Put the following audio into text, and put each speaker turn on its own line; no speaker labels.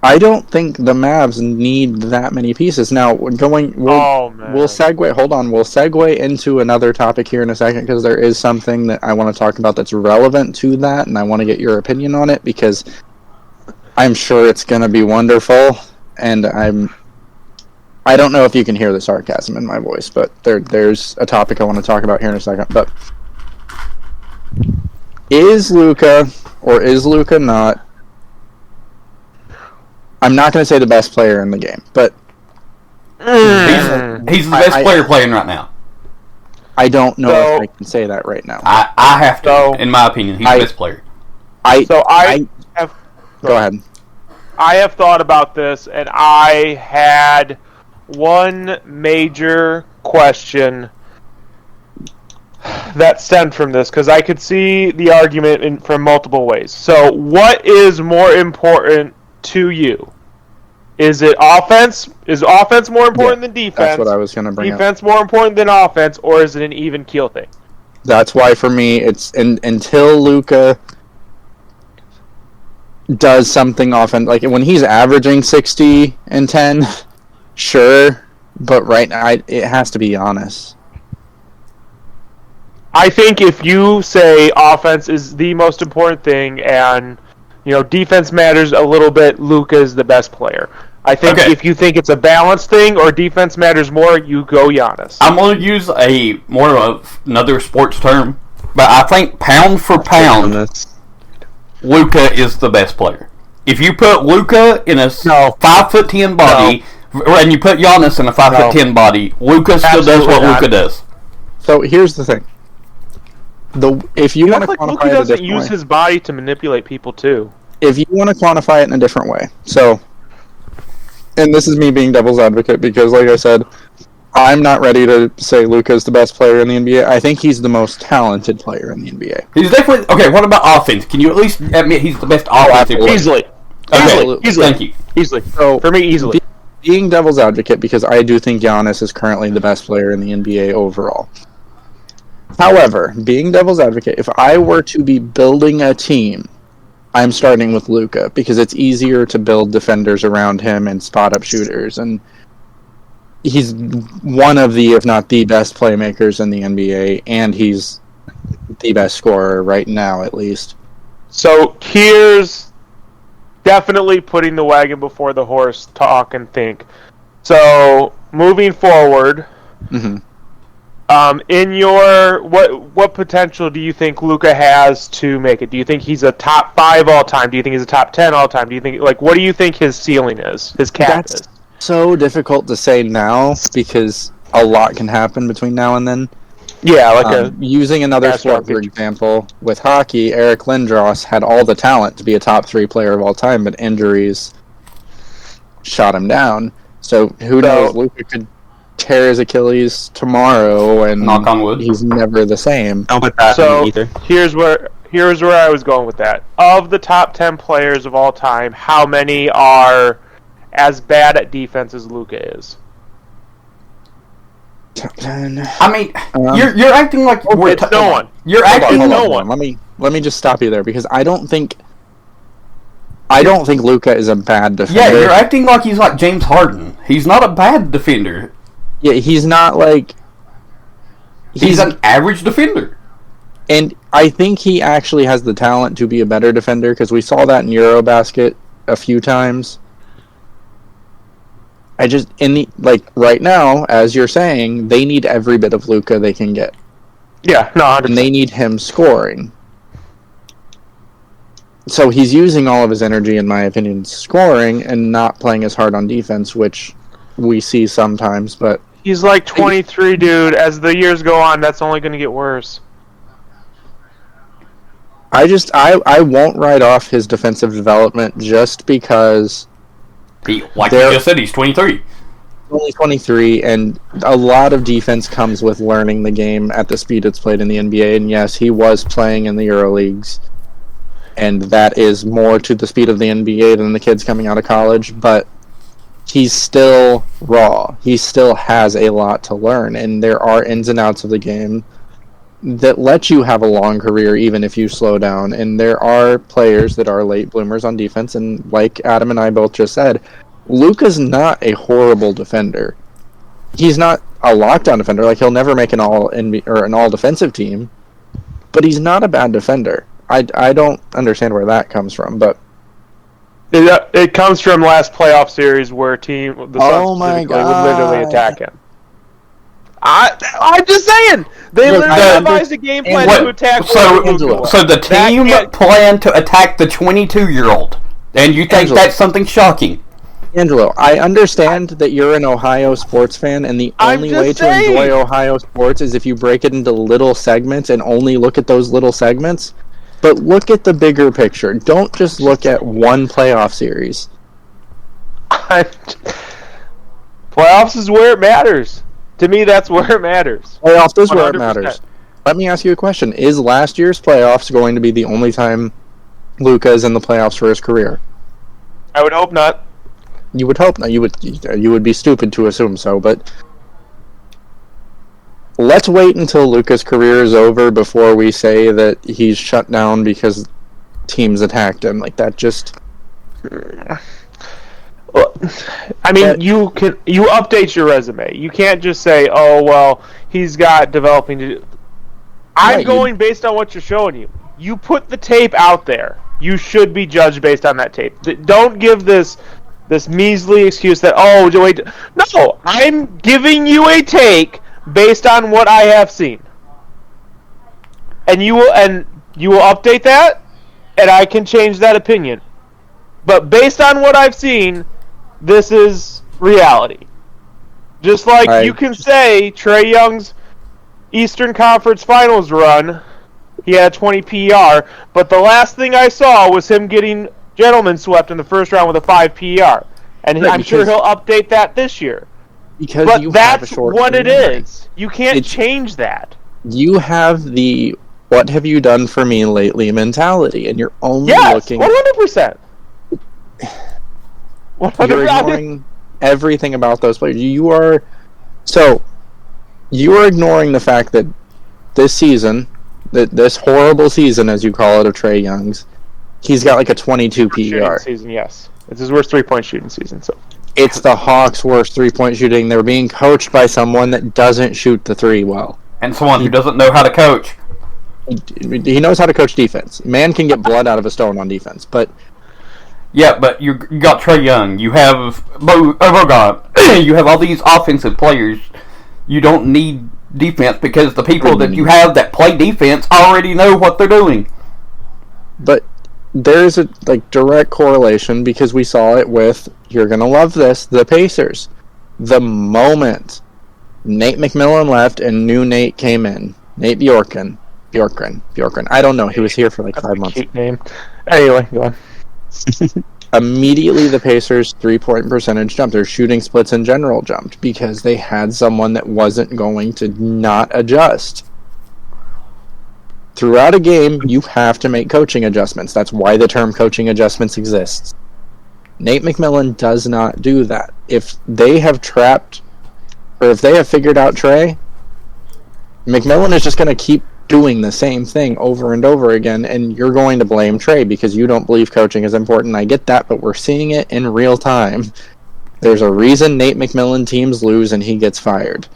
I don't think the Mavs need that many pieces. Now, we'll segue. Hold on, we'll segue into another topic here in a second because there is something that I want to talk about that's relevant to that, and I want to get your opinion on it because I'm sure it's going to be wonderful. And I don't know if you can hear the sarcasm in my voice, but there's a topic I want to talk about here in a second. But is Luka or is Luka not? I'm not going to say the best player in the game, but
he's the best player playing right now.
I don't know if I can say that right now.
I have to, in my opinion, he's the best player.
Go
ahead.
I have thought about this, and I had one major question that stemmed from this, because I could see the argument from multiple ways. So, what is more important to you? Is it offense? Is offense more important than defense?
That's what I was going to bring
Defense more important than offense, or is it an even keel thing?
That's why for me, it's until Luka does something often, like when he's averaging 60 and 10, sure, but right now it has to be Giannis.
I think if you say offense is the most important thing and defense matters a little bit, Luka is the best player. I think if you think it's a balanced thing or defense matters more, you go Giannis.
I'm going to use another sports term, but I think pound for pound, Luka is the best player. If you put Luka in a 5'10" body, and you put Giannis in a 5'10" body, Luka still does what Luka does.
So here's the thing. If you want to quantify
Luka doesn't use his body to manipulate people too.
If you want to quantify it in a different way, and this is me being devil's advocate because, like I said, I'm not ready to say Luka's the best player in the NBA. I think he's the most talented player in the NBA.
He's definitely okay. What about offense? Can you at least admit he's the best offensive player?
Easily.
Thank you.
Easily. So for me, easily.
Being devil's advocate because I do think Giannis is currently the best player in the NBA overall. However, being devil's advocate, if I were to be building a team, I'm starting with Luka because it's easier to build defenders around him and spot up shooters, and he's one of the, if not the best playmakers in the NBA, and he's the best scorer right now, at least.
So here's definitely putting the wagon before the horse, talk and think. So moving forward, in your what potential do you think Luka has to make it? Do you think he's a top 5 all time? Do you think he's a top 10 all time? Do you think what do you think his ceiling is? His cap is?
So difficult to say now because a lot can happen between now and then.
Yeah,
using another sport, for example, with hockey, Eric Lindros had all the talent to be a top 3 player of all time, but injuries shot him down. So who knows? Luka could tear his Achilles tomorrow, and
knock on wood,
he's never the same.
Don't put that in either.
Here's where I was going with that. Of the top 10 players of all time, how many are as bad at defense as Luka is?
Top 10.
I mean, you're acting like we're
no one.
You're acting
no one.
Let me just stop you there because I don't think Luka is a bad defender.
Yeah, you're acting like he's like James Harden. He's not a bad defender.
Yeah, he's not like...
He's an average defender.
And I think he actually has the talent to be a better defender, because we saw that in Eurobasket a few times. Right now, as you're saying, they need every bit of Luka they can get.
Yeah, no, 100%.
And they need him scoring. So he's using all of his energy, in my opinion, scoring, and not playing as hard on defense, which we see sometimes, but...
He's like 23, dude. As the years go on, that's only going to get worse.
I won't write off his defensive development just because...
You just said, he's 23.
Only 23, and a lot of defense comes with learning the game at the speed it's played in the NBA, and yes, he was playing in the Euroleagues, and that is more to the speed of the NBA than the kids coming out of college, but he's still raw. He still has a lot to learn, and there are ins and outs of the game that lets you have a long career even if you slow down. And there are players that are late bloomers on defense, and like Adam and I both just said, Luka's not a horrible defender. He's not a lockdown defender. Like, he'll never make an all defensive team, but he's not a bad defender. I don't understand where that comes from, but
it comes from last playoff series where the Suns specifically would literally attack him. I'm just saying they literally devised a game plan to attack.
So the team planned to attack the 22-year-old, and you think that's something shocking?
Angelo, I understand that you're an Ohio sports fan, and the only way to enjoy Ohio sports is if you break it into little segments and only look at those little segments. But look at the bigger picture. Don't just look at one playoff series.
Playoffs is where it matters. To me, that's where it matters.
Playoffs is where it matters. Let me ask you a question. Is last year's playoffs going to be the only time Luka is in the playoffs for his career?
I would hope not.
You would hope not. You would be stupid to assume so, but let's wait until Luka's career is over before we say that he's shut down because teams attacked him. Like, that just...
Well, I mean, you update your resume. You can't just say, "Oh, well, he's got developing to do." I'm going based on what you're showing you. You put the tape out there. You should be judged based on that tape. Don't give this measly excuse that, "Oh, wait." No, I'm giving you a take based on what I have seen, and you will update that, and I can change that opinion. But based on what I've seen, this is reality. Just like you can say Trae Young's Eastern Conference Finals run, he had a 20 PER, but the last thing I saw was him getting gentleman swept in the first round with a 5 PER. And I'm sure he'll update that this year.
Because
but that's what it is. You can't change that.
You have the "what have you done for me lately" mentality, and you're only looking...
100%.
You're ignoring everything about those players. You are ignoring the fact that this season, this horrible season, as you call it, of Trae Young's, he's got like a 22 PER.
Season, yes. It's his worst three-point shooting season. So
it's the Hawks' worst three-point shooting. They're being coached by someone that doesn't shoot the three well.
And someone who doesn't know how to coach.
He knows how to coach defense. Man can get blood out of a stone on defense, but...
Yeah, but you got Trae Young. You have Bogut. You have all these offensive players. You don't need defense because the people that you have that play defense already know what they're doing.
But there's a direct correlation because we saw it with, you're gonna love this, the Pacers. The moment Nate McMillan left and new Nate came in, Nate Bjorkgren. I don't know. He was here for like 5 months.
Cute name. Anyway, go on.
Immediately the Pacers' three-point percentage jumped. Their shooting splits in general jumped because they had someone that wasn't going to not adjust. Throughout a game, you have to make coaching adjustments. That's why the term coaching adjustments exists. Nate McMillan does not do that. If they have figured out Trae, McMillan is just going to keep doing the same thing over and over again, and you're going to blame Trae because you don't believe coaching is important. I get that, but we're seeing it in real time. There's a reason Nate McMillan teams lose and he gets fired.